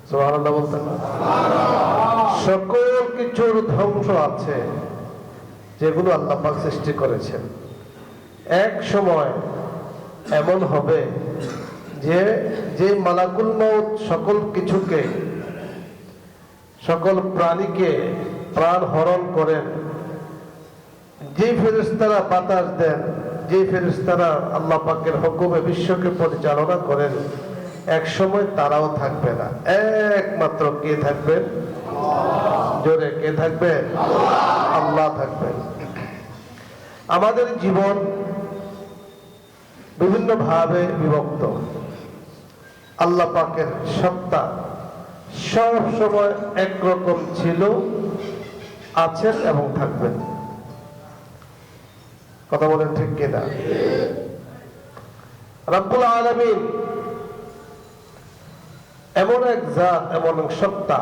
সুবহানাল্লাহ বলতেন না? সকল কিছুর ধ্বংস আছে যেগুলো আল্লাহ পাক সৃষ্টি করেছেন। এক সময় এমন হবে যে যে মালাকুল মউত সকল কিছুকে, সকল প্রাণীকে প্রাণ হরণ করেন, যে ফেরেশতারা বাতাস দেন, যে ফেরেশতারা আল্লাহ পাকের হুকুমে বিশ্বকে পরিচালনা করেন, এক সময় তারাও থাকবে না। একমাত্র কে থাকবেন? জোরে কে থাকবেন? আল্লাহ থাকবেন। আমাদের জীবন বিভিন্ন ভাবে বিভক্ত। আল্লাহ পাকের সত্তা সব সময় একরকম ছিল, আছেন এবং থাকবেন। কথা বলেন ঠিক কিনা? রব্বুল আলামিন এমন এক জাত, এমন এক সত্তা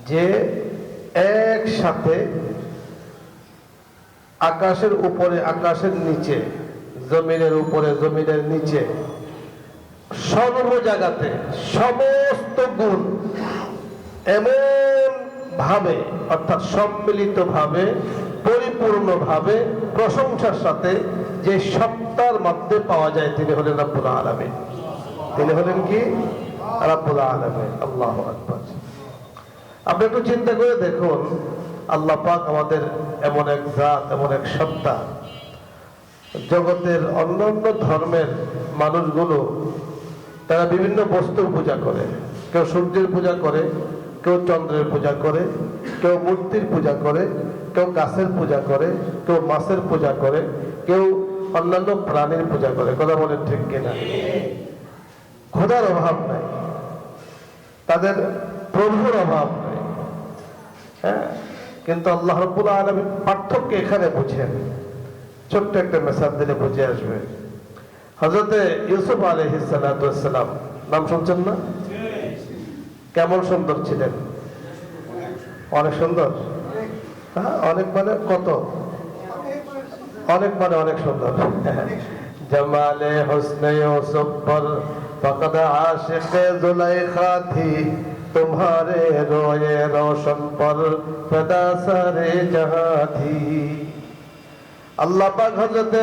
যে একসাথে আকাশের উপরে, আকাশের নিচে, জমিনের উপরে, জমিনের নিচে, সর্ব জায়গাতে সমস্ত গুণ এমন ভাবে, অর্থাৎ সম্মিলিত ভাবে, পরিপূর্ণ ভাবে, প্রশংসার সাথে যে সত্তার মধ্যে পাওয়া যায়, তিনি হলেন রব্বুল আলামিন। তিনি হলেন কি? রব্বুল আলামিন। আল্লাহু আকবার। আপনি একটু চিন্তা করে দেখুন, আল্লাহ পাক আমাদের এমন এক জাত, এমন এক সত্তা। জগতের অন্যান্য ধর্মের মানুষগুলো তারা বিভিন্ন বস্তুর পূজা করে। কেউ সূর্যের পূজা করে, কেউ চন্দ্রের পূজা করে, কেউ মূর্তির পূজা করে, কেউ গাছের পূজা করে, কেউ মাছের পূজা করে, কেউ অন্যান্য প্রাণীর পূজা করে। কথা বলেন ঠিক কিনা? খোদার অভাব নাই, তাদের প্রভুর অভাব নাই। হ্যাঁ, কিন্তু আল্লাহ রাব্বুল আলামিন পার্থক্য এখানে বুঝেন। ছোট্ট একটা মেসাজ দিলে বুঝে আসবে। হযরতে ইউসুফ আলাইহিস সালাতু ওয়াস সালাম, নাম শুনছেন না? কেমন সুন্দর ছিলেন? অনেক সুন্দর। হ্যাঁ, অনেক মানে কত? অনেক মানে অনেক সুন্দর। জামালে হুসনে ইউসুফ পর ফকদ আশিকে জুলাইখা থি, तुम्हारे रोए रोशन पर फदा सारे जहां थी। আল্লাহ পাক হযরতে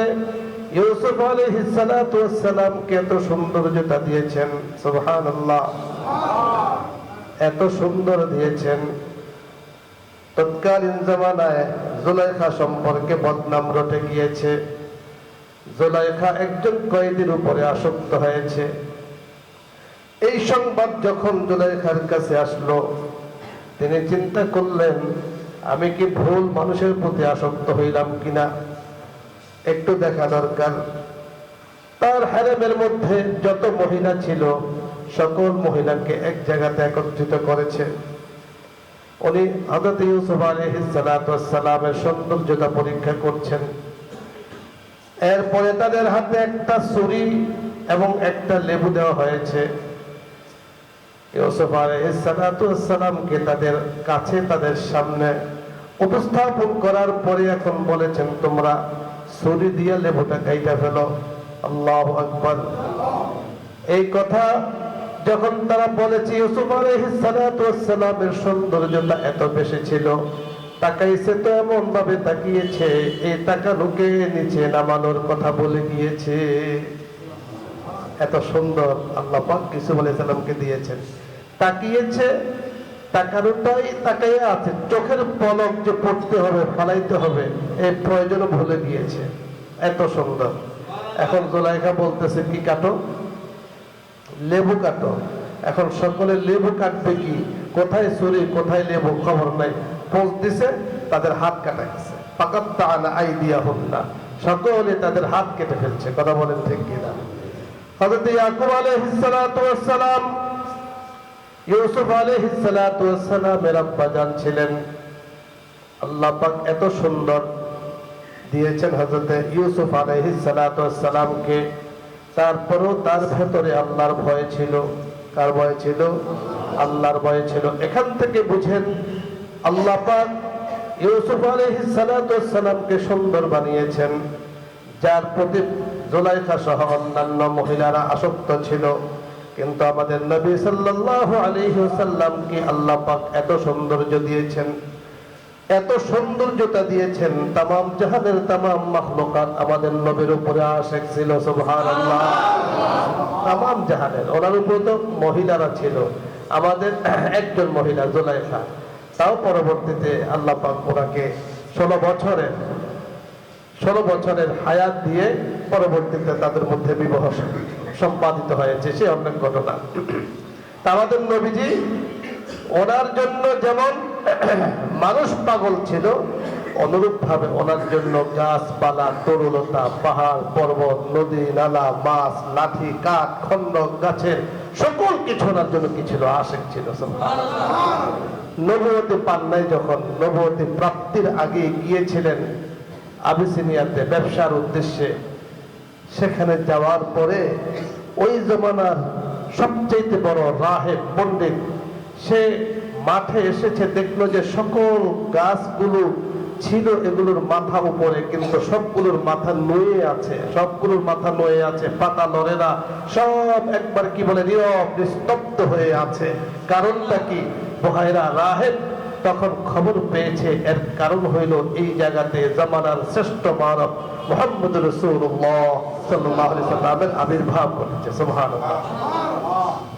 ইউসুফ আলাইহিস সালাতু ওয়াস সালাম কে এত সৌন্দর্যতা দিয়েছেন, সুবহানাল্লাহ, এত সুন্দর দিয়েছেন। তৎকালীন জামানায় জুলাইখা সম্পর্কে বদনাম রটে গিয়েছে। জুলাইখা একজন কয়েদির উপরে আসক্ত হয়েছে। এই সংবাদ যখন জুলাইখার কাছে আসলো, তিনি চিন্তা করলেন, আমি কি ভুল মানুষের প্রতি আসক্ত হইলাম কিনা, একটু দেখা দরকার। তার হারেমের মধ্যে যত মহিলা ছিল সকল মহিলাকে এক জায়গাতে একত্রিত করেছে। উনি হযরত ইউসুফ আলাইহিস সালাতু ওয়াস সালামের সৌন্দর্যতা পরীক্ষা করছেন। এরপরে তাদের হাতে একটা ছুরি এবং একটা লেবু দেওয়া হয়েছে। ইউসুফ আলাইহিস সালাতু ওয়াস সালামকে তাদের কাছে, তাদের সামনে উপস্থাপন করার পরে এখন বলেছেন, তোমরা ছুরি দিয়ে লেবুটা কাইটা ফেলো। আল্লাহু আকবার। এই কথা যখন তারা বলেছে, ইউসুফ আলাইহিস সালাতু ওয়াস সালামের সৌন্দর্যতা এত বেশি ছিল, তাকাইছে তো এমন ভাবে তাকিয়েছে, এই তাকানোকে নিচে নামানোর কথা বলে গিয়েছে। এত সুন্দর আল্লাহ পাক ইউসুফ আলাইহিস সালামকে দিয়েছেন। তাকিয়েছে, তাকানোটাই তাকাইয়া আছে, চোখের পলক যে পড়তে হবে, ফালাইতে হবে, এই প্রয়োজন ভুলে গিয়েছে। এত সুন্দর। এখন জুলাইখা বলতেছে, কি কাটো? লেবু কাটো। এখন সকলে লেবু কাটবে কি, কোথায় ছুরি, কোথায় লেবু, খবর নাই। পোজ দিছে, তাদের হাত কাটা গেছে। ফাকাত্তা'না আইদিয়াহুন্না, সকলে তাদের হাত কেটে ফেলছে। কথা বলেন ঠিক কিনা? হযরত ইয়াকুব আলাইহিস সালাতু ওয়াস সালাম, ইউসুফ আলাইহিস সালাতু ওয়াস সালামের আব্বা জান ছিলেন। আল্লাহ পাক এত সুন্দর দিয়েছেন হযরত ইউসুফ আলাইহিস সালাতু ওয়াস সালামকে, তারপরও তার ভেতরে আল্লাহর ভয় ছিল। কার ভয় ছিল? আল্লাহর ভয় ছিল। এখান থেকে বুঝেন, আল্লাহ পাক ইউসুফ আলাইহিস সালাতু ওয়াস সালামকে সুন্দর বানিয়েছেন, যার প্রতি জুলাইখা সহ অন্যান্য মহিলারা আসক্ত ছিল। কিন্তু আমাদের নবী সাল্লাল্লাহু আলাইহি ওয়াসাল্লামকে আল্লাহ পাক এত সৌন্দর্য দিয়েছেন, এত সৌন্দর্যতা দিয়েছেন, তামাম জাহানের তামাম মাখলুকাত আমাদের নবীর উপরে আশিক ছিল। সুবহানাল্লাহ। তামাম জাহানের ওনার উপরে তো মহিলারা ছিল, আমাদের একজন মহিলা জুলাইখা, তাও পরবর্তীতে আল্লাহ পাক ওনাকে 16 বছরের হায়াত দিয়ে পরবর্তীতে তাদের মধ্যে বিবাহ সম্পাদিত হয়েছে, সে অনেক ঘটনা। আমাদের নবীজি ওনার জন্য যেমন মানুষ পাগল ছিল, অনুরূপ ভাবে ওনার জন্য গাছপালা, তরুলতা, পাহাড় পর্বত, নদী নালা, মাছ, লাঠি, কাঠ, খন্ড, গাছের সকল কিছু ওনার জন্য কি ছিল? আশিক ছিল। নবুয়তি পান নাই, যখন নবুয়তি প্রাপ্তির আগে গিয়েছিলেন আবিসিনিয়াতে ব্যবসার উদ্দেশ্যে, সেখানে যাওয়ার পরে ওই জমানার সবচেয়ে বড় রাহেব পণ্ডিত সে মাঠে এসেছে, দেখলো যে সকল গাছগুলো ছিল এগুলোর মাথা উপরে, কিন্তু সবগুলোর মাথা নুয়ে আছে, সবগুলোর মাথা নুয়ে আছে, পাতা লড়ে না, সব একবার কি বলে নীরব নিস্তব্ধ হয়ে আছে। কারণটা কি? বুহাইরা রাহেব তখন খবর পেয়েছে, এর কারণ হইল এই জায়গাতে জামানার শ্রেষ্ঠ মানব মুহাম্মদ রাসূলুল্লাহ সাল্লাল্লাহু আলাইহি সাল্লামের আবির্ভাব ঘটেছে। সুবহানাল্লাহ।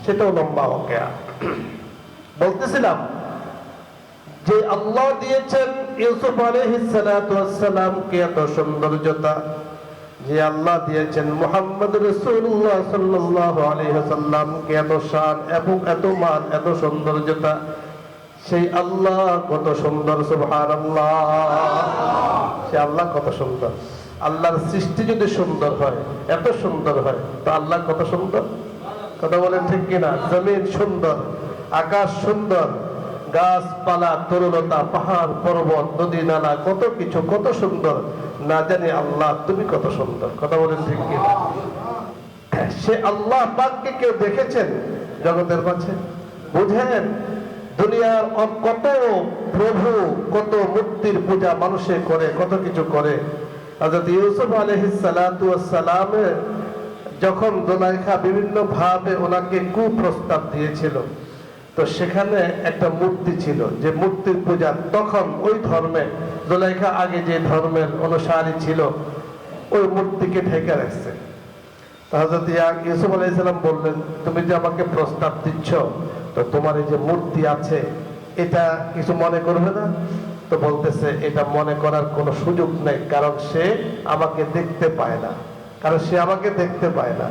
সেটাও লম্বা ওকেয়া। বলতেছিলাম যে আল্লাহ দিয়েছেন ইউসুফ আলাইহিস সালাতু ওয়াস সালামকে এত সৌন্দর্যতা, যে আল্লাহ দিয়েছেন মুহাম্মদ রাসূলুল্লাহ সাল্লাল্লাহু আলাইহি ওয়াসাল্লামকে এত শান এবং এত মান, এত সৌন্দর্যতা, সেই আল্লাহ কত সুন্দর। সুবহানাল্লাহ। সে আল্লাহ কত সুন্দর। আল্লাহর সৃষ্টি যদি সুন্দর হয়, এত সুন্দর হয়, তো আল্লাহ কত সুন্দর। কথা বলেন ঠিক কিনা? জমিন সুন্দর, আকাশ সুন্দর, গাছপালা, তরুলতা, পাহাড় পর্বত, নদী নালা, কত কিছু কত সুন্দর। না জানি আল্লাহ তুমি কত সুন্দর। কথা বলেন ঠিক কিনা? সে আল্লাহ পাককে কেউ দেখেছেন জগতের মাঝে? বুঝেন দুনিয়ার কত প্রভু, কত মূর্তির পূজা মানুষে করে, কত কিছু করে। হযরত ইউসুফ আলাইহিস সালাতু ওয়াস সালামের যখন জুলাইখা বিভিন্ন ভাবে ওনাকে কুপ্রস্তাব দিয়েছিল, তো সেখানে একটা মূর্তি ছিল, যে মূর্তির পূজা তখন ওই ধর্মে জুলাইখা আগে যে ধর্মের অনুসারী ছিল, ওই মূর্তিকে ঢেকে রাখছে। হযরত ইউসুফ আলাইহিস সালাম বললেন, তুমি যে আমাকে প্রস্তাব দিচ্ছ, তো তোমার এই যে মূর্তি আছে এটা কিছু মনে করবে না? তো বলতেছে এটা মনে করার কোনো সুযোগ নেই, কারণ সে আমাকে দেখতে পায় না, কারণ সে আমাকে দেখতে পায় না।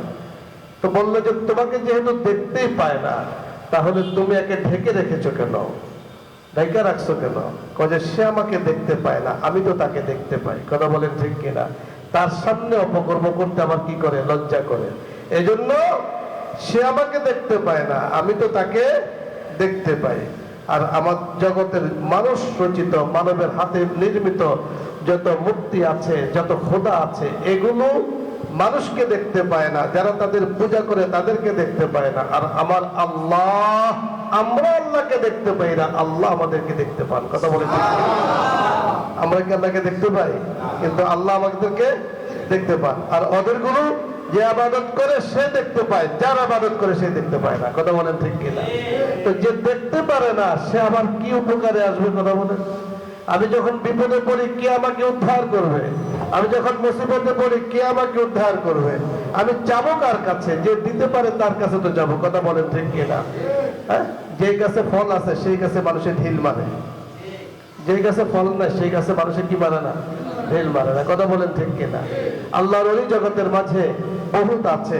তো বললো যে তোমাকে যেহেতু দেখতেই পায় না, তাহলে তুমি একে ঢেকে রেখেছো কেন, ঢেকে রাখছো কেন? কয়ে সে আমাকে দেখতে পায় না, আমি তো তাকে দেখতে পাই। কথা বলেন ঠিক কিনা? তার সামনে অপকর্ম করতে আমার কি করে? লজ্জা করে। এজন্য সে আমাকে দেখতে পায় না, আমি তো তাকে দেখতে পাই। আর আমার জগতের মানুষ রচিত, মানবের হাতে নির্মিত যত মূর্তি আছে, যত খোদা আছে, এগুলো মানুষকে দেখতে পায় না, যারা তাদের পূজা করে তাদেরকে দেখতে পায় না। আর আমার আল্লাহ, আমরা আল্লাহকে দেখতে পাই না, আল্লাহ আমাদেরকে দেখতে পান। কথা বলে আমরা কি আল্লাহকে দেখতে পাই? কিন্তু আল্লাহ আমাদেরকে দেখতে পান। আর ওদের গুরু যে আবাদত করে সে দেখতে পায়, যার আবাদত করে সে দেখতে পায় না। কথা বলেন ঠিক কিনা? তো যে দেখতে পারে না সে আবার কি উপকারে আসবে? কথা বলেন। আমি যখন বিপদে পড়ি কে আমাকে উদ্ধার করবে? আমি যখন মুসিবতে পড়ি কে আমাকে উদ্ধার করবে? আমি যাবো কার কাছে? যে দিতে পারে তার কাছে তো যাবো। কথা বলেন ঠিক কিনা? হ্যাঁ, যে গাছে ফল আছে সেই গাছে মানুষের ঢিল মারে, যে গাছে ফল নাই সেই গাছে মানুষের কি মারে না? ঢিল মারে না। কথা বলেন ঠিক কিনা? আল্লাহর ওই জগতের মাঝে বহুত আছে,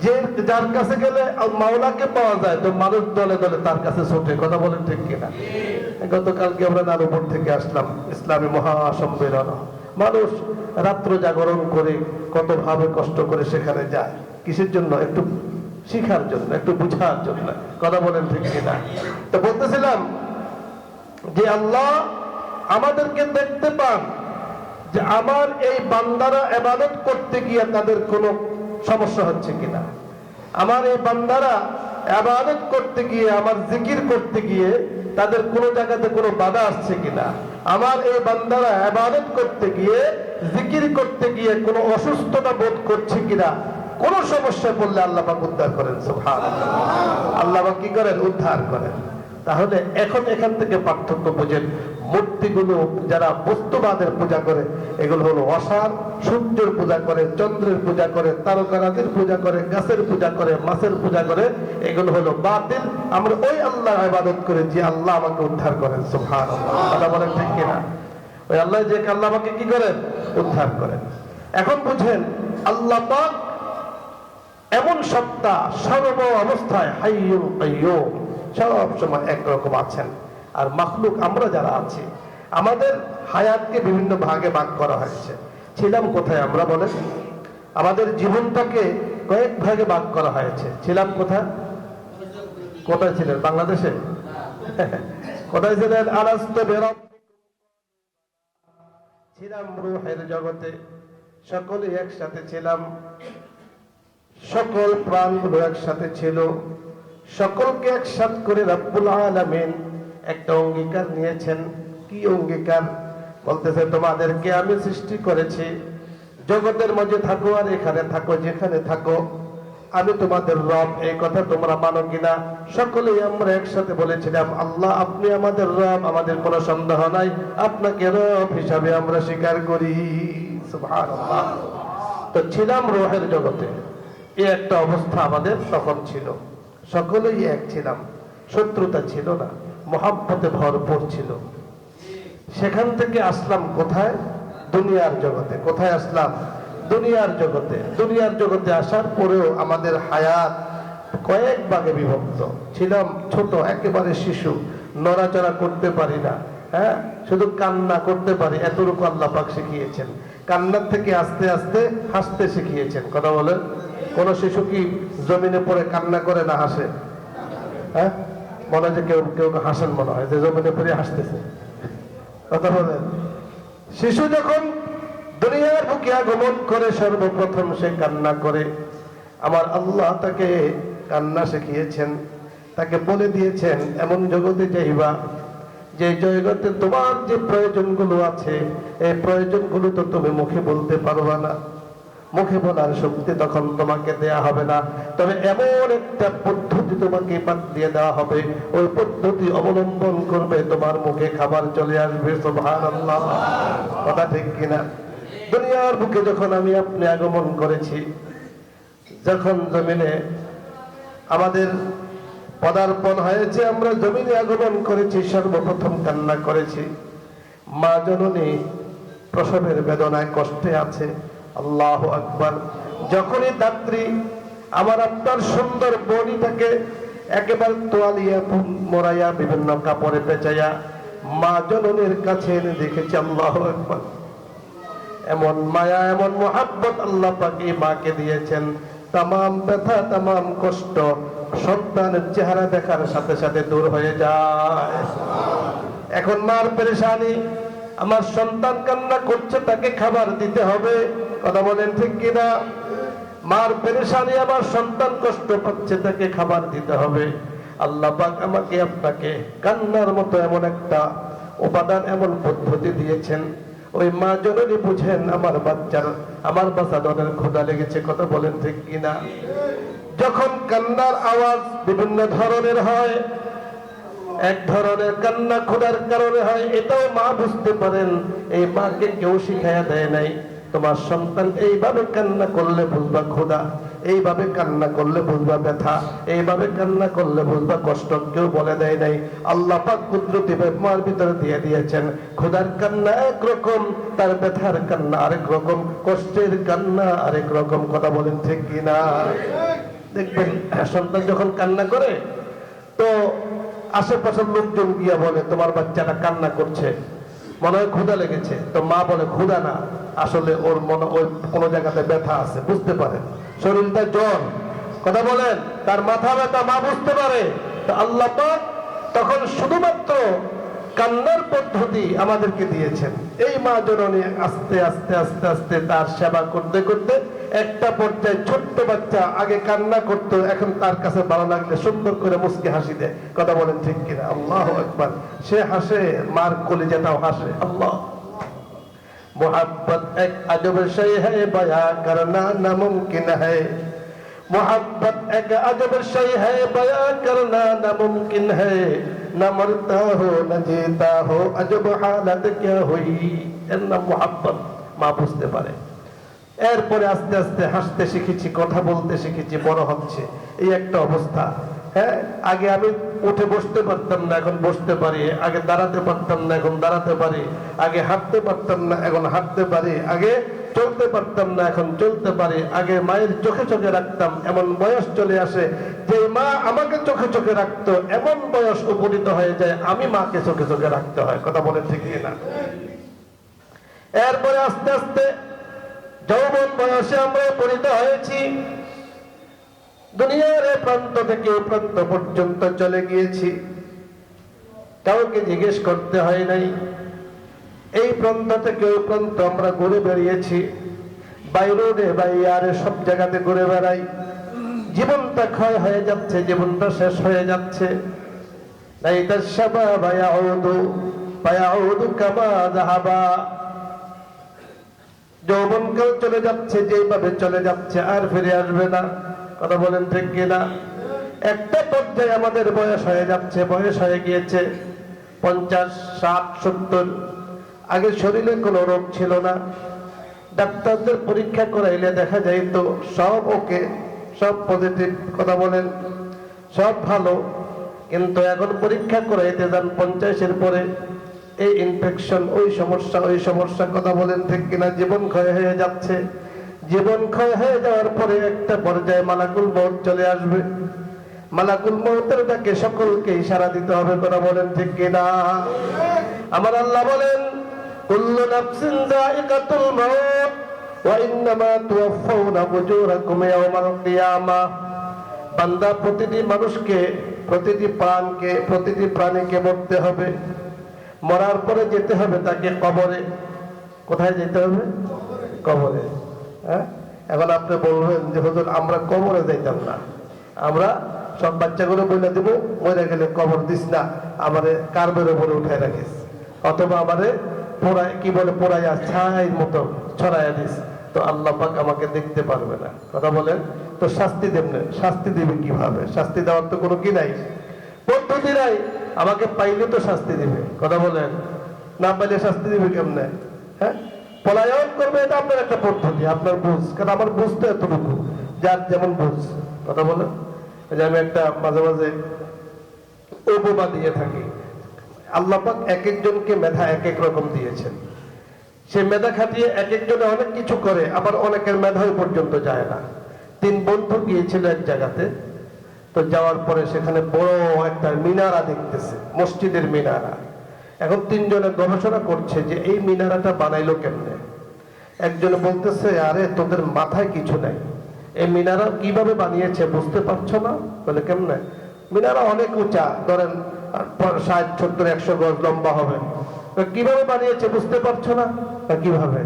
যে যার কাছে গেলে মাওলাকে পাওয়া যায়, তো মানুষ দলে দলে তার কাছে ছোটে। কথা বলেন ঠিক কিনা? গতকালকে আমরা নানুপুর থেকে আসলাম, ইসলামী মহাসম্মেলন। মানুষ রাত্র জাগরণ করে কত ভাবে কষ্ট করে সেখানে যায়, কিসের জন্য? একটু শিখার জন্য, একটু বুঝার জন্য। কথা বলেন ঠিক কিনা? তো বলতেছিলাম যে আল্লাহ আমাদেরকে দেখতে পান, যে আমার এই বান্দারা ইবাদত করতে গিয়ে তাদের কোনো সমস্যা হচ্ছে কিনা, আমার এই বান্দারা ইবাদত করতে গিয়ে, আমার জিকির করতে গিয়ে তাদের কোনো জায়গাতে কোনো বাধা আসছে কিনা, আমার এই বান্দারা ইবাদত করতে গিয়ে, জিকির করতে গিয়ে কোনো অসুস্থতা বোধ করছে কিনা, কোন সমস্যায় পড়লে আল্লাহ পাক উদ্ধার করেন। সুবহানাল্লাহ, আল্লাহ পাক কি করেন? উদ্ধার করেন। তাহলে এখন এখান থেকে পার্থক্য বুঝেন। মূর্তিগুলো যারা বস্তুবাদের পূজা করে, এগুলো হলো অসার। সূর্যের পূজা করে, চন্দ্রের পূজা করে, তারকারাজির পূজা করে, গাছের পূজা করে, মাছের পূজা করে, এগুলো হলো বাতিল। আমরা ওই আল্লাহর ইবাদত করি যে আল্লাহ আমাকে উদ্ধার করেন। সুবহানাল্লাহ, কথা বলেন ঠিক কিনা? ওই আল্লাহ যে আল্লাহ আমাকে কি করেন? উদ্ধার করেন। এখন বুঝেন, আল্লাহ পাক এমন সত্তা, সর্ব অবস্থায় হাইয়ুল কাইয়্যুম, সব সময় একরকম আছেন। আর মাখলুক আমরা যারা আছি, আমাদের হায়াতকে বিভিন্ন ভাগে ভাগ করা হয়েছে। ছিলাম কোথায় আমরা বলেন? আমাদের জীবনটাকে কয়েক ভাগে ভাগ করা হয়েছে। ছিলাম কোথায়? কোথায় ছিলেন? বাংলাদেশে? কোথায় ছিলেন? আলাস্তু বিরাব্বিকুম, ছিলাম রূহের জগতে, সকলে একসাথে ছিলাম, সকল প্রাণগুলো একসাথে ছিল। সকলকে একসাথ করে রব্বুল আলামিন একটা অঙ্গীকার নিয়েছেন। কি অঙ্গীকার? বলতেছে, তোমাদেরকে আমি সৃষ্টি করেছি, জগতের মাঝে থাকো আর এখানে থাকো, যেখানে থাকো, আমি তোমাদের রব। এই কথা তোমরা মানো কিনা? সকলেই আমরা একসাথে বলেছিলাম, আল্লাহ আপনি আমাদের রব, আমাদের কোনো সন্দেহ নাই, আপনাকে রব হিসাবে আমরা স্বীকার করি। সুবহানাল্লাহ। তো ছিলাম রূহের জগতে, এই একটা অবস্থা আমাদের তখন ছিল। সকলেই এক ছিলাম, শত্রুতা ছিল না, মহাব্বতে ভরপুর ছিল। সেখান থেকে আসলাম কোথায়? দুনিয়ার জগতে। কোথায় আসলাম? দুনিয়ার জগতে। দুনিয়ার জগতে আসার পরেও আমাদের হায়াত কয়েক ভাগে বিভক্ত। ছিলাম ছোট, একেবারে শিশু, নড়াচড়া করতে পারি না, হ্যাঁ, শুধু কান্না করতে পারি, এতটুকু আল্লাহ পাক শিখিয়েছেন। কান্নার থেকে আস্তে আস্তে হাসতে শিখিয়েছেন। কথা বলেন, কোন শিশু কি জমিনে পড়ে কান্না করে না হাসে? হ্যাঁ, মনে হয় যে কেউ কেউ হাসেন, মনে হয় যে জমিনে পড়ে হাসতেছে। কথা বলেন, শিশু যখন দুনিয়ার বুকে আগমন করে সর্বপ্রথম সে কান্না করে। আমার আল্লাহ তাকে কান্না শিখিয়েছেন, তাকে বলে দিয়েছেন এমন জগতে যাইবা যে জগতে তোমার যে প্রয়োজনগুলো আছে, এই প্রয়োজনগুলো তো তুমি মুখে বলতে পারবা না, মুখে বলার শক্তি তখন তোমাকে দেয়া হবে না। তবে এমন একটা পদ্ধতি তোমাকে দিয়ে দেওয়া হবে, ওই পদ্ধতি অবলম্বন করবে, তোমার মুখে খাবার চলে আসবে। সুবহানাল্লাহ, কথা ঠিক কিনা? দুনিয়ার বুকে যখন আমি আপনি আগমন করেছি, যখন জমিনে আমাদের পদার্পণ হয়েছে, আমরা জমিনে আগমন করেছি, সর্বপ্রথম কান্না করেছি। মা জননী প্রসবের বেদনায় কষ্টে আছে। আল্লাহু আকবার। যখনই দাত্রী আমার আপনার সুন্দর বডিটাকে একেবারে তোয়ালিয়া মোড়াইয়া বিভিন্ন কাপড়ে পেঁচাইয়া মা জননীর কাছে এনে দেখেছি, আল্লাহু আকবার, এমন মায়া, এমন মুহাব্বত আল্লাহ পাক এই মাকে দিয়েছেন। তামাম ব্যথা, তামাম কষ্ট সন্তানের চেহারা দেখার সাথে সাথে দূর হয়ে যায়। এখন মার পেরেশানি, আমার সন্তান কান্না করছে, তাকে খাবার দিতে হবে। কথা বলেন ঠিক কিনা? মার পেরেশানি, আমার সন্তান কষ্ট পাচ্ছে, তাকে খাবার দিতে হবে। আল্লাহ পাক আমাকে আপনাকে কান্নার মতো এমন একটা উপাদান, এমন পদ্ধতি দিয়েছেন। ওই মা জননী বুঝেন আমার বাচ্চার, আমার বাচ্চাদের ক্ষুধা লেগেছে। কথা বলেন ঠিক কিনা? যখন কান্নার আওয়াজ বিভিন্ন ধরনের হয়, এক ধরনের কান্না ক্ষুধার কারণে হয়, এটাও মা বুঝতে পারেন। এই মাকে কেউ শিখাইয়া দেয় নাই, তোমার সন্তান এইভাবে কান্না করলে বুঝবা ক্ষুধা, এইভাবে কান্না করলে বুঝবা ব্যথা, এইভাবে কান্না করলে বুঝবা কষ্ট, কেউ বলে দেয় নাই। আল্লাহ পাক কুদরতি মার ভিতরে দিয়ে দিয়েছেন। ক্ষুধার কান্না একরকম, তার ব্যথার কান্না আরেক রকম, কষ্টের কান্না আরেক রকম। কথা বলেন ঠিক কিনা? দেখবেন সন্তান যখন কান্না করে, তো আশেপাশের লোকজন গিয়া বলে তোমার বাচ্চাটা কান্না করছে, মনে হয় ক্ষুধা লেগেছে। তো মা বলে ক্ষুধা না, আসলে ওর মনে ওই কোনো জায়গাতে ব্যথা আছে, বুঝতে পারে, শরীরটা জ্বর। কথা বলেন, তার মাথা ব্যথা মা বুঝতে পারে। তো আল্লাহ পাক তখন শুধুমাত্র কান্নার পদ্ধতি আমাদেরকে দিয়েছেন। এই মা জননী আস্তে আস্তে আস্তে আস্তে তার সেবা করতে করতে একটা পর্যায়ে ছোট্ট বাচ্চা আগে কান্না করতো, এখন তার কাছে ভালো লাগলে সুন্দর করে মুস্কি হাসি দেয়। কথা বলেন ঠিক কিনা? আল্লাহু আকবার। সে হাসে, মার কলিজাটাও হাসে। আল্লাহ, मोहब्बत एक अजब शय है बयां करना नामुमकिन है। मोहब्बत एक अजब शय है, बयां करना नामुमकिन है, न मरता हो न जीता हो, अजब हालत क्या हुई। এর নাম মোহাব্বত। মা বুঝতে পারে। এরপরে আস্তে আস্তে হাসতে শিখেছি, কথা বলতে শিখেছি, বড় হচ্ছে এই একটা অবস্থা। হ্যাঁ, আগে আমি উঠে বসতে পারতাম না, এখন বসতে পারি। আগে দাঁড়াতে পারতাম না, এখন দাঁড়াতে পারি। আগে হাঁটতে পারতাম না, এখন হাঁটতে পারি। আগে চলতে পারতাম না, এখন চলতে পারি। আগে মায়ের চোখে চোখে রাখতাম, এমন বয়স চলে আসে যে মা আমাকে চোখে চোখে রাখতো, এমন বয়স উপনীত হয়ে যায় আমি মাকে চোখে চোখে রাখতে হয়। কথা বলে ঠিক না? এরপরে আস্তে আস্তে যৌবন বয়সে আমরা উপনীত হয়েছি, দুনিয়ার এই প্রান্ত থেকে ওই প্রান্ত পর্যন্ত চলে গিয়েছি, কাউকে জিজ্ঞেস করতে হয় নাই। এই প্রান্ত থেকে ওই প্রান্ত আমরা ঘুরে বেরিয়েছি, বাই রোডে বাই ইয়ারে সব জায়গাতে ঘুরে বেড়াই। জীবনটা ক্ষয় হয়ে যাচ্ছে, জীবনটা শেষ হয়ে যাচ্ছে। যৌবনকাল চলে যাচ্ছে, যেভাবে চলে যাচ্ছে আর ফিরে আসবে না। কথা বলেন ঠিক কিনা? একটা পর্যায়ে আমাদের বয়স হয়ে যাচ্ছে, বয়স হয়ে গিয়েছে 50, 60, 70। আগে শরীরে কোনো রোগ ছিল না, ডাক্তারদের পরীক্ষা করাইলে দেখা যায় তো সব ওকে, সব পজিটিভ। কথা বলেন, সব ভালো। কিন্তু এখন পরীক্ষা করাইতে যান 50-এর পরে, এই ইনফেকশন, ওই সমস্যা, ওই সমস্যা। কথা বলেন ঠিক কিনা? জীবন ক্ষয় হয়ে যাচ্ছে। জীবন ক্ষয় হয়ে যাওয়ার পরে একটা পর্যায়ে মালাকুল মউত চলে আসবে। মালাকুল মউতের ডাকে সকলকে ইশারা দিতে হবে। কথা বলেন ঠিক কিনা? আমার আল্লাহ বলেন, কুল্লু নাফসিন যায়িকাতুল মাউত ওয়া ইন্নামা তুওয়াফাউনা উজুরাকুম ইয়াওমাল কিয়ামাহ। বান্দা, প্রতিটি মানুষকে, প্রতিটি প্রাণকে, প্রতিটি প্রাণীকে মরতে হবে। মরার পরে যেতে হবে তাকে কবরে। কোথায় যেতে হবে? কবরে। হ্যাঁ, এখন আপনি বলবেন যে হুজুর আমরা কবরে যাইতাম না, আমরা সব বাচ্চাগুলো বলে দেবো মরে গেলে কবর দিস না, আমারে কার্বের উপরে উঠায় রাখিস, অথবা আমারে পোড়ায়, কি বলে, পোড়াইয়া ছাইয়ের মতো ছড়াইয়া দিস, তো আল্লাহ পাক আমাকে দেখতে পারবে না। কথা বলেন, তো শাস্তি দেবেন, শাস্তি দিবে কিভাবে? শাস্তি দেওয়ার তো কোনো কি নাই, পদ্ধতি নাই। আমাকে পাইলে তো শাস্তি দিবে। কথা বলেন, না পাইলে শাস্তি দিবে কেমনে? হ্যাঁ, পলায়ন করবে, এটা আপনার একটা পদ্ধতি, আপনার বুঝ। কারণ আমার বুঝতে এতটুকু, যার যেমন বুঝ। কথা বলেন, যে আমি একটা মাঝে মাঝে উপমা দিয়ে থাকি। আল্লাহ পাক এক একজনকে মেধা এক এক রকম দিয়েছেন। সে মেধা খাটিয়ে এক একজনে অনেক কিছু করে, আবার অনেকের মেধাও পর্যন্ত যায় না। 3 বন্ধু গিয়েছিল এক জায়গাতে, তো যাওয়ার পরে সেখানে বড় একটা মিনারা দেখতেছে, মসজিদের মিনারা। এখন 3 জনে গবেষণা করছে যে এই মিনারাটা বানাইলো কেমনে। একজনে বলতেছে, আরে তোদের মাথায় কিছু নাই, এই মিনারা কিভাবে বানিয়েছে বুঝতে পারছো না? বলে কেমনে? মিনারা অনেক উঁচা, ধরেন 60, 70, 100 গজ লম্বা হবে, কিভাবে বানিয়েছে বুঝতে পারছো না? কিভাবে?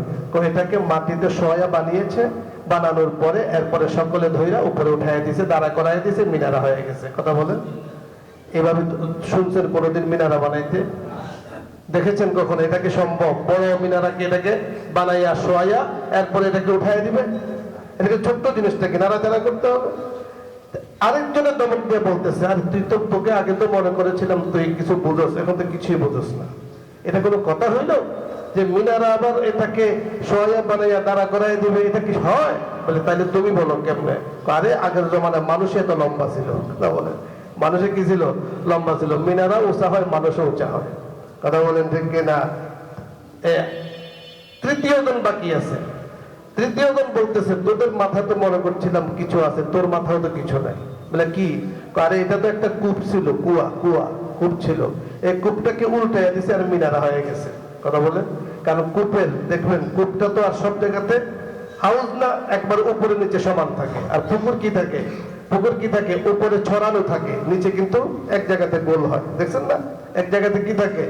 এটাকে মাটিতে শোয়া বানিয়েছে, বানানোর পরে এরপরে সকলে ধইরা উপরে উঠাই দিয়েছে, দাঁড়া করাই দিয়েছে, মিনারা হয়ে গেছে। কথা বলেন, এভাবে শুনছেন কোনোদিন মিনারা বানাইতে? দেখেছেন কখনো? এটাকে সম্ভব? বড় মিনারাকে এটাকে বানাইয়া শোয়া এরপরে এটাকে উঠাই দিবে? এটাকে ছোট্ট জিনিসটাকে নাড়াচাড়া করতে হবে। আরেকজনের দমক দিয়ে বলতেছে, আর তুই তো, তোকে আগে তো মনে করেছিলাম তুই কিছু বুঝোস, এখন তো কিছুই বুঝোস না। এটা কোনো কথা হইল যে মিনারা আবার এটাকে সোয়া বানাইয়া দাঁড়া করাই দিবে? এটা কি হয়? বলে তাইলে তুমি বলো কেমনে? আরে আগের জমানায় মানুষে তো লম্বা ছিল। কথা বলেন, মানুষে কি ছিল? লম্বা ছিল। মিনারা উঁচা হয়, মানুষও উঁচা হয়। কথা বলেন ঠিক কিনা? তৃতীয় জন বাকি আছে। তৃতীয় জন বলতেছে, তোদের মাথায় তো মনে করছিলাম কিছু আছে, তোর মাথাও তো কিছু নাই। বলে কি? আরে এটা তো একটা কূপ ছিল, কুয়া, কূপ ছিল। এই কূপটাকে উল্টাইয়া দিছে আর মিনারা হয়ে গেছে। কথা বলে, কারণ কূপের দেখবেন, কূপটা তো আর সব জায়গাতে হাউস না, একবার উপরে নিচে সমান থাকে। আর পুকুর কি থাকে? পুকুর কি থাকে? উপরে ছড়ানো থাকে, নিচে কিন্তু এক জায়গাতে গোল হয়। দেখছেন না? এক জায়গাতে কি থাকে?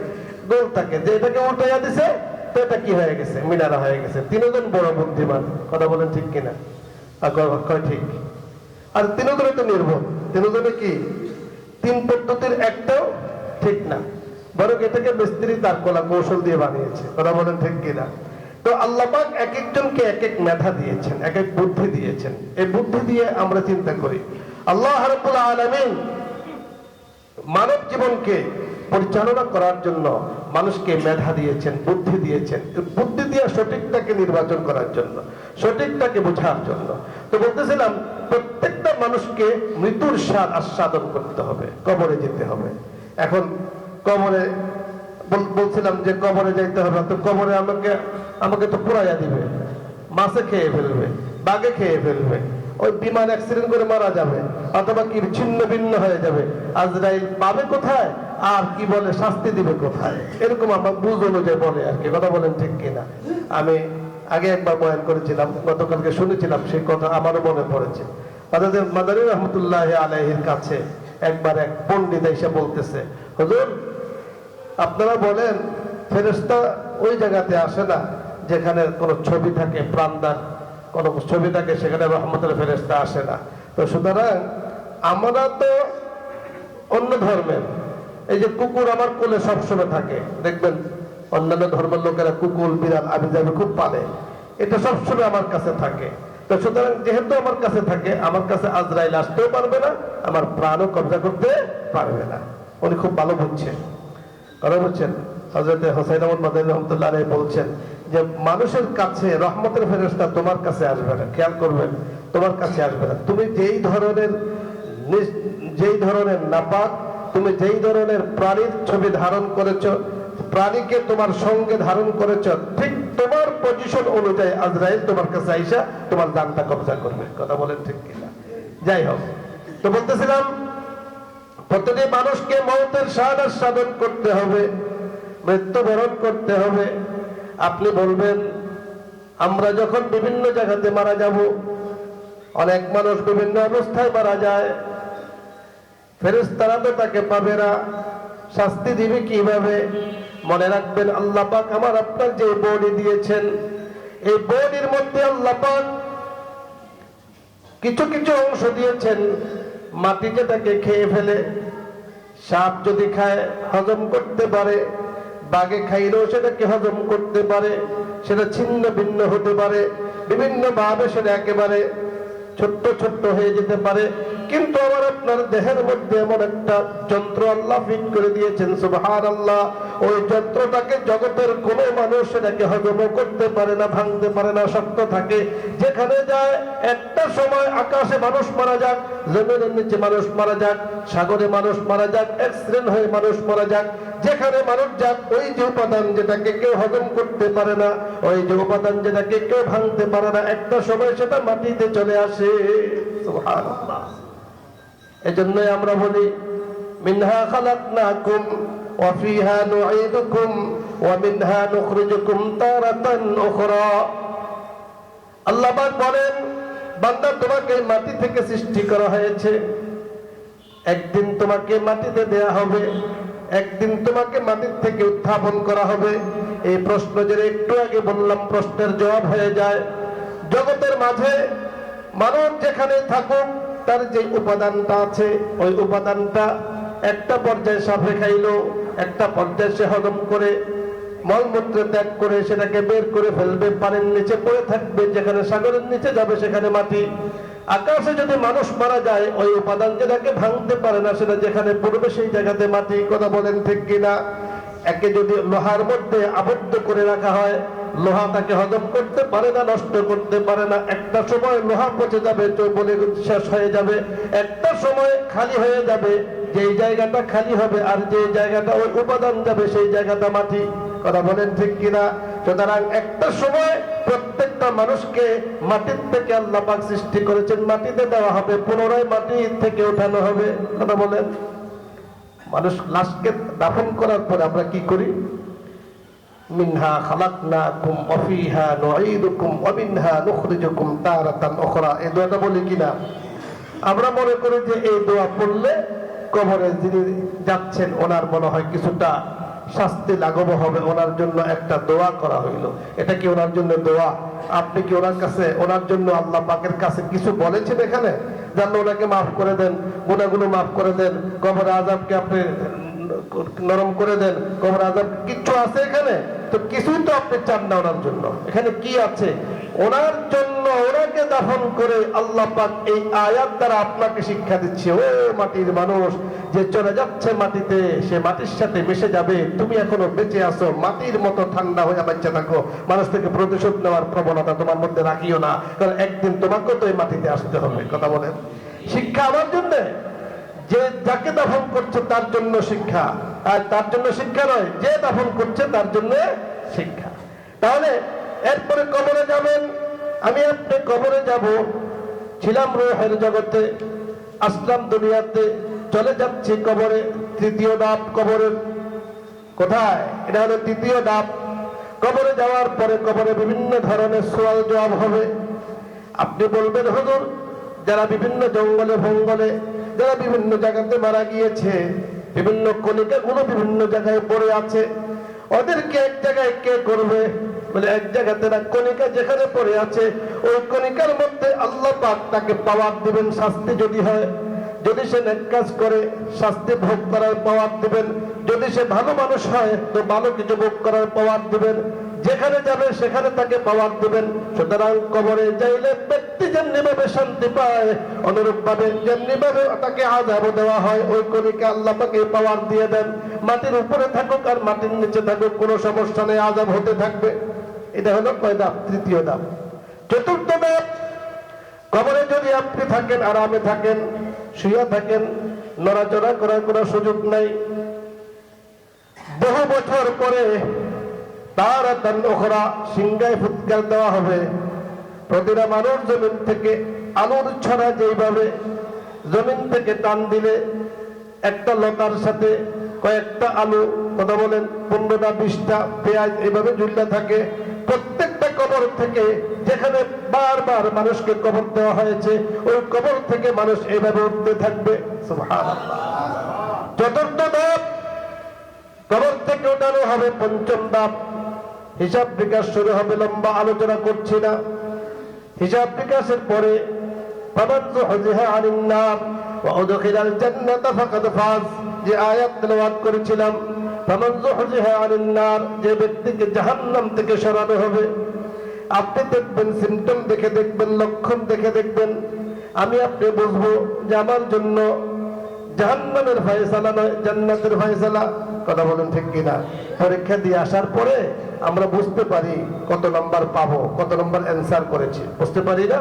গোল থাকে। যে এটাকে উল্টাইয়া দিছে, তো এটা কি হয়ে গেছে? মিনারা হয়ে গেছে। 3 জন বড় বুদ্ধিমান। কথা বলেন ঠিক কিনা? ঠিক। আর 3 জনে তো নির্ভর। 3 জনে কি? 3 পদ্ধতির একটাও ঠিক না, বরং এটাকে মিস্ত্রি তার কলা কৌশল দিয়ে বানিয়েছে। কথা বলেন ঠিক কিনা? তো আল্লাহ পাক এক একজনকে এক এক মেধা দিয়েছেন, এক এক বুদ্ধি দিয়েছেন। এই বুদ্ধি দিয়ে আমরা চিন্তা করি, আল্লাহ রাব্বুল আলামিন মানব জীবনকে পরিচালনা করার জন্য মানুষকে মেধা দিয়েছেন, বুদ্ধি দিয়েছেন। বুদ্ধি দিয়ে সঠিকটাকে নির্বাচন করার জন্য, সঠিকটাকে বোঝার জন্য। তো বলতেছিলাম, প্রত্যেকটা মানুষকে মৃত্যুর স্বাদ আস্বাদন করতে হবে, কবরে যেতে হবে। এখন কবরে বলছিলাম যে কবরে যাইতে হবে, তো কবরে আমাকে তো পুরাইয়া দিবে, মাছে খেয়ে ফেলবে, বাঘে খেয়ে ফেলবে, ওই বিমান অ্যাক্সিডেন্ট করে মারা যাবে, অথবা কি ছিন্ন ভিন্ন হয়ে যাবে। আজরাইল পাবে কোথায়, আর কি বলে শাস্তি দিবে কোথায়, এরকম আমার বুঝ অনুযায়ী বলে আর কি। কথা বলেন ঠিক কিনা? আমি আগে একবার বয়ান করেছিলাম, গতকালকে শুনেছিলাম, সেই কথা আমারও মনে পড়েছে। হযরত মাদানী রহমতুল্লাহ আলাইহির কাছে একবার এক পণ্ডিত এসে বলতেছে, হুজুর আপনারা বলেন ফেরেশতা ওই জায়গাতে আসে না যেখানে কোনো ছবি থাকে, প্রাণদান কোনো ছবি থাকে, সেখানে রহমতের ফেরেশতা আসে না। তো সুতরাং আমরা তো অন্য ধর্মের, এই যে কুকুর আমার কোলে সবসময় থাকে, দেখবেন অন্যান্য ধর্মের লোকেরা কুকুর বিড়াল আবিজাবি খুব পালে, এটা সবসময় আমার কাছে থাকে। তো সুতরাং যেহেতু আমার কাছে থাকে, আমার কাছে আজরাইল আসতেও পারবে না, আমার প্রাণও কবজা করতে পারবে না। উনি খুব ভালো বুঝছেন, কথা বলছেন। হযরত হুসাইন আহমদ মাদানী রহমতুল্লাহ আলাইহি বলছেন যে মানুষের কাছে রহমতের ফেরেশতা তোমার কাছে আসবে না, খেয়াল করবেন, তোমার কাছে আসবে না। তুমি যেই ধরনের নাপাক, তুমি যেই ধরনের প্রাণীর ছবি ধারণ করেছ, প্রাণীকে তোমার সঙ্গে ধারণ করেছ, ঠিক তোমার পজিশন অনুযায়ী আজরাইল তোমার কাছে আইসা তোমার জানটা কবজা করবে। কথা বলেন ঠিক কিনা? যাই হোক, তো বলতেছিলাম, প্রতিটি মানুষকে মওতের স্বাদ আস্বাদন করতে হবে, মৃত্যুবরণ করতে হবে। আপনি বলবেন আমরা যখন বিভিন্ন জায়গাতে মারা যাব, অনেক মানুষ বিভিন্ন অবস্থায় মারা যায়, ফেরেশতারা তো তাকে পাবে না, শাস্তি দিবে কিভাবে? মনে রাখবেন, আল্লাহ পাক আমার আপনার যে বডি দিয়েছেন, এই বডির মধ্যে আল্লাহ পাক কিছু কিছু অংশ দিয়েছেন, মাটি যেটাকে খেয়ে ফেলে, সাপ যদি খায় হজম করতে পারে, বাঘে খাইলেও সেটাকে হজম করতে পারে, সেটা ছিন্ন ভিন্ন হতে পারে, বিভিন্ন ভাবে সেটা একেবারে ছোট্ট ছোট্ট হয়ে যেতে পারে। কিন্তু আমার আপনার দেহের মধ্যে এমন একটা যন্ত্র আল্লাহ ফিট করে দিয়েছেন, সুবহানাল্লাহ। ওই যন্ত্রটাকে জগতের কোনো মানুষ সেটাকে হজম করতে পারে না, ভাঙতে পারে না, শক্ত থাকে। যেখানে যায়, একটা সময় আকাশে মানুষ মারা যাক, জমিনের নিচে মানুষ মারা যাক, সাগরে মানুষ মারা যাক, অ্যাক্সিডেন্ট হয়ে মানুষ মারা যাক, যেখানে মানুষ যাক, ওই যে উপাদান যেটাকে কেউ হজম করতে পারে না, ওই যে উপাদান যেটাকে কেউ ভাঙতে পারে না, একটা সময় সেটা মাটিতে চলে আসে। সুবহানাল্লাহ। এজন্যই আমরা বলি, মিনহা খালাকনাকুম ওয়া ফিহা নুঈদুকুম ওয়া মিনহা নুখরিজুকুম তারাতান উখরা। আল্লাহ পাক বলেন, বান্দা তোমাকে মাটি থেকে সৃষ্টি করা হয়েছে, একদিন তোমাকে মাটিতে দেয়া হবে, একদিন তোমাকে মাটির থেকে উত্থাপন করা হবে। এই প্রশ্ন যে একটু আগে বললাম, প্রশ্নের জবাব হয়ে যায়। জগতের মাঝে মানুষ যেখানে থাকুক, তার যে উপাদানটা আছে, ওই উপাদানটা একটা পর্যায়ে সাপে খাইলো, একটা পর্যায়ে সে হজম করে মলমূত্র ত্যাগ করে সেটাকে বের করে ফেলবে, পানির নিচে পড়ে থাকবে, যেখানে সাগরের নিচে যাবে সেখানে মাটি। আকাশে যদি মানুষ মারা যায়, ওই উপাদান যেটাকে ভাঙতে পারে না, সেটা যেখানে পড়বে সেই জায়গাতে মাটি। কথা বলেন ঠিক কিনা? একে যদি লোহার মধ্যে আবদ্ধ করে রাখা হয়, লোহা তাকে হজম করতে পারে না, নষ্ট করতে পারে না। একটা সময় লোহা পচে যাবে, বলে শেষ হয়ে যাবে, একটা সময় খালি হয়ে যাবে, যেই জায়গাটা খালি হবে আর যে জায়গাটা ওই উপাদান যাবে সেই জায়গাটা মাটি। কথা বলেন ঠিক কিনা? সুতরাং একটা সময় প্রত্যেকটা মানুষকে মাটির থেকে আল্লাহ পাক সৃষ্টি করেছেন, মাটিতে দেওয়া হবে, পুনরায় মাটি থেকে ওঠানো হবে। কথা বলেন, মানুষ লাশকে দাফন করার পরে আমরা কি করি? মিনহা খালাকনাকুম ওয়া ফিহা নুঈদুকুম ওয়া মিনহা নুখরিজুকুম তারাতান উখরা। এই দোয়াটা বলি কিনা? আমরা মনে করি যে এই দোয়া পড়লে কবরে যিনি যাচ্ছেন ওনার মনে হয় কিছুটা শাস্তি লাঘব হবে, ওনার জন্য একটা দোয়া করা হইল। এটা কি ওনার জন্য দোয়া? আপনি কি ওনার কাছে, ওনার জন্য আল্লাহ পাকের কাছে কিছু বলেছেন এখানে? জানলে ওনাকে মাফ করে দেন, গুনাহগুলো মাফ করে দেন, কবরে আযাবকে আপনি নরম করে দেন, কবর আযাব কিছু আছে এখানে? তো কিছুই তো আপনি চান না ওনার জন্য। এখানে কি আছে? ওনার জন্য ওনাকে দাফন করে আল্লাহ পাক এই আয়াত দ্বারা আপনাকে শিক্ষা দিচ্ছে, ও মাটির মানুষ, যে চলে যাচ্ছে মাটিতে, সে মাটির সাথে মিশে যাবে, তুমি এখনো বেঁচে আছো, মাটির মতো ঠান্ডা হয়ে বাচ্চা থাকো, মানুষ থেকে প্রতিশোধ নেওয়ার প্রবণতা তোমার মধ্যে রাখিও না, কারণ একদিন তোমাকেও তো এই মাটিতে আসতে হবে। কথা বলেন। শিক্ষা আমার জন্য, যে যাকে দাফন করছে তার জন্য শিক্ষা, আর তার জন্য শিক্ষা নয়, যে দাফন করছে তার জন্য শিক্ষা। তাহলে এরপরে কবরে যাবেন, আমি আপনি কবরে যাব, ছিলাম রূহের জগতে, আসলাম দুনিয়াতে, চলে যাচ্ছি কবরে। তৃতীয় ধাপ কবরের, কোথায়? এটা হলো তৃতীয় ধাপ। কবরে যাওয়ার পরে কবরে বিভিন্ন ধরনের সওয়াল জবাব হবে। আপনি বলবেন, হুজুর, যারা বিভিন্ন জঙ্গলে ভঙ্গলে, যারা বিভিন্ন জায়গাতে মারা গিয়েছে, বিভিন্ন কণিকাগুলো বিভিন্ন জায়গায় পড়ে আছে, ওদেরকে এক জায়গায় কে করবে? বলে এক জায়গাতে না, কণিকা যেখানে পড়ে আছে ওই কণিকার মধ্যে আল্লাহ পাক তাকে পাওয়ার দিবেন শাস্তি যদি হয়। যদি সে নেক কাজ করে শাস্তি ভোগ করার পাওয়ার দিবেন, যদি সে ভালো মানুষ হয় তো ভালো কিছু ভোগ করার পাওয়ার দিবেন, যেখানে যাবে সেখানে তাকে পাওয়ার দিবেন। সুতরাং কবরে যাইলে ব্যক্তি যেমনি ভাবে শান্তি পায়, অনুরূপ ভাবে যেমনি ভাবে তাকে আযাব দেওয়া হয়, ওই কণিকা আল্লাহ পাকে পাওয়ার দিয়ে দেন। মাটির উপরে থাকুক আর মাটির নিচে থাকুক, কোনো সমস্যা নেই, আযাব হতে থাকবে। এটা হলো কয় ধাপ? তৃতীয় ধাপ। চতুর্থ ধাপ, কবরে যদি আপনি থাকেন, আরামে থাকেন, শুয়ে থাকেন, নড়াচড়া করার কোনো সুযোগ নাই, বহু বছর পরে তার ওখরা সিংহায় ফুৎকার দেওয়া হবে। প্রতিটা মানুষ জমিন থেকে আলুর ছড়া যেইভাবে জমিন থেকে টান দিলে একটা লতার সাথে কয়েকটা আলু, কথা বলেন, 15টা 20টা পেঁয়াজ এইভাবে ঝুলতে থাকে, প্রত্যেকটা কবর থেকে যেখানে বারবার মানুষকে কবর দেওয়া হয়েছে ওই কবর থেকে মানুষ এইভাবে উঠতে থাকবে। সুবহানাল্লাহ। চতুর্থ ধাপ, কবর থেকে ওঠানো হবে। পঞ্চম ধাপ, হিসাব বিকাশ শুরু হবে। লম্বা আলোচনা করছি না। হিসাব বিকাশের পরে ফামান যুহজিহা আনিন নার ওয়া উদখিলাল জান্নাতা ফাকাদ ফাজ, যে আয়াত তেলাওয়াত করেছিলাম, ফামান যুহজিহা আনিন নার, যে ব্যক্তিকে জাহান্নাম থেকে সরানো হবে। আপনি দেখবেন, সিমটম দেখে দেখবেন, লক্ষণ দেখে দেখবেন, আমি আপনি বুঝবো যে আমার জন্য জাহান্নামের ফয়সালা নয়, জান্নাতের ফয়সালা। কথা বলেন ঠিক কিনা? পরীক্ষা দিয়ে আসার পরে আমরা বুঝতে পারি কত নাম্বার পাবো, কত নাম্বার অ্যান্সার করেছি, বুঝতে পারি না?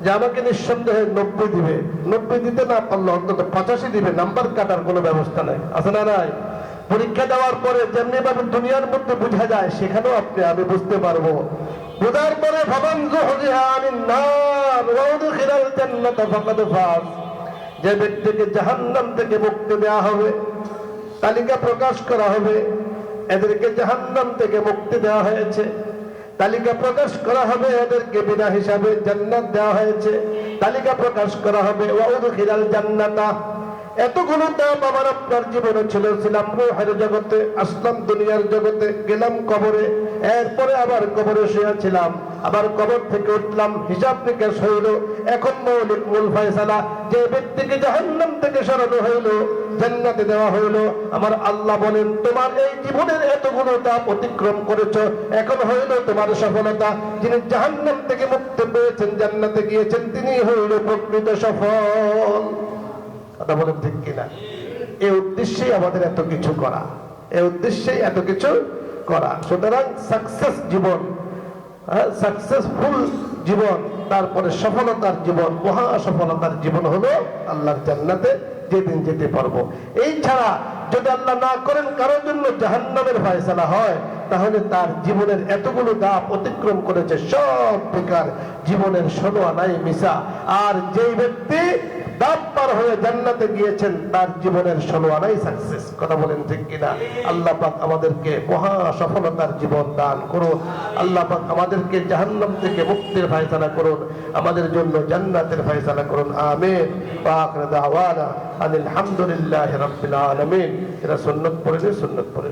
যে আমাকে নিঃসন্দেহে 90 দিবে, 90 দিতে না পারলে অন্তত 85 দিবে, নাম্বার কাটার কোনো ব্যবস্থা নাই, আছে না নাই? পরীক্ষা দেওয়ার পরে যেমনি ভাবে দুনিয়ার মধ্যে বোঝা যায়, সেখানেও আপনি আমি বুঝতে পারবো। বোঝার পরে ফামান যুহজিহা আনিন নার ওয়া উদখিলাল জান্নাতা ফাকাদ ফাজ, যে ব্যক্তিকে জাহান্নাম থেকে মুক্তি দেওয়া হবে, তালিকা প্রকাশ করা হবে, এদেরকে জাহান্নাম থেকে মুক্তি দেওয়া হয়েছে, তালিকা প্রকাশ করা হবে, এদেরকে বিনা হিসাবে জান্নাত দেওয়া হয়েছে, তালিকা প্রকাশ করা হবে। ওয়া উদখিলাল জান্নাতা, এতগুলো ধাপ আমার আপনার জীবনে ছিল। ছিলাম রূহের জগতে, আসলাম দুনিয়ার জগতে, গেলাম কবরে, এরপরে আবার কবরে শুয়েছিলাম, আবার কবর থেকে উঠলাম, হিসাব নিকাশ হইল। এখন মৌলিক মূল ফয়সালা, যে ব্যক্তিকে জাহান্নাম থেকে সরানো হইল, জান্নাতে দেওয়া হইল, আমার আল্লাহ বলেন, তোমার এই জীবনের এতগুলো ধাপ অতিক্রম করেছ, এখন হইল তোমার সফলতা। যিনি জাহান্নাম থেকে মুক্তি পেয়েছেন, জান্নাতে গিয়েছেন, তিনি হইল প্রকৃত সফল। কথা বলেন ঠিক কিনা? এই উদ্দেশ্যেই আমাদের এত কিছু করা, এই উদ্দেশ্যেই এত কিছু করা। সুতরাং সাকসেস জীবন, সাকসেসফুল জীবন, তারপরে সফলতার জীবন, মহা সফলতার জীবন হলো আল্লাহর জান্নাতে যেদিন যেতে পারবো। এই ছাড়া যদি আল্লাহ না করেন কারোর জন্য জাহান্নামের ফয়সালা হয়, তাহলে তার জীবনের এতগুলো ধাপ অতিক্রম করেছে, সব বেকার, জীবনের ষোলো আনাই মিশা। আর যেই ব্যক্তি ধাপ পার হয়ে জান্নাতে গিয়েছেন, তার জীবনের ষোলো আনাই সাকসেস। কথা বলেন ঠিক কিনা? আল্লাহ পাক আমাদেরকে মহা সফলতার জীবন দান করুন। আল্লাহ পাক আমাদেরকে জাহান্নাম থেকে মুক্তির ফয়সালা করুন, আমাদের জন্য জান্নাতের ফয়সালা করুন। আমিন। ওয়া আখিরু দাওয়ানা আলহামদুলিল্লাহি রাব্বিল আলামিন। এরা সুন্নাত পড়ে সুন্নাত পড়ে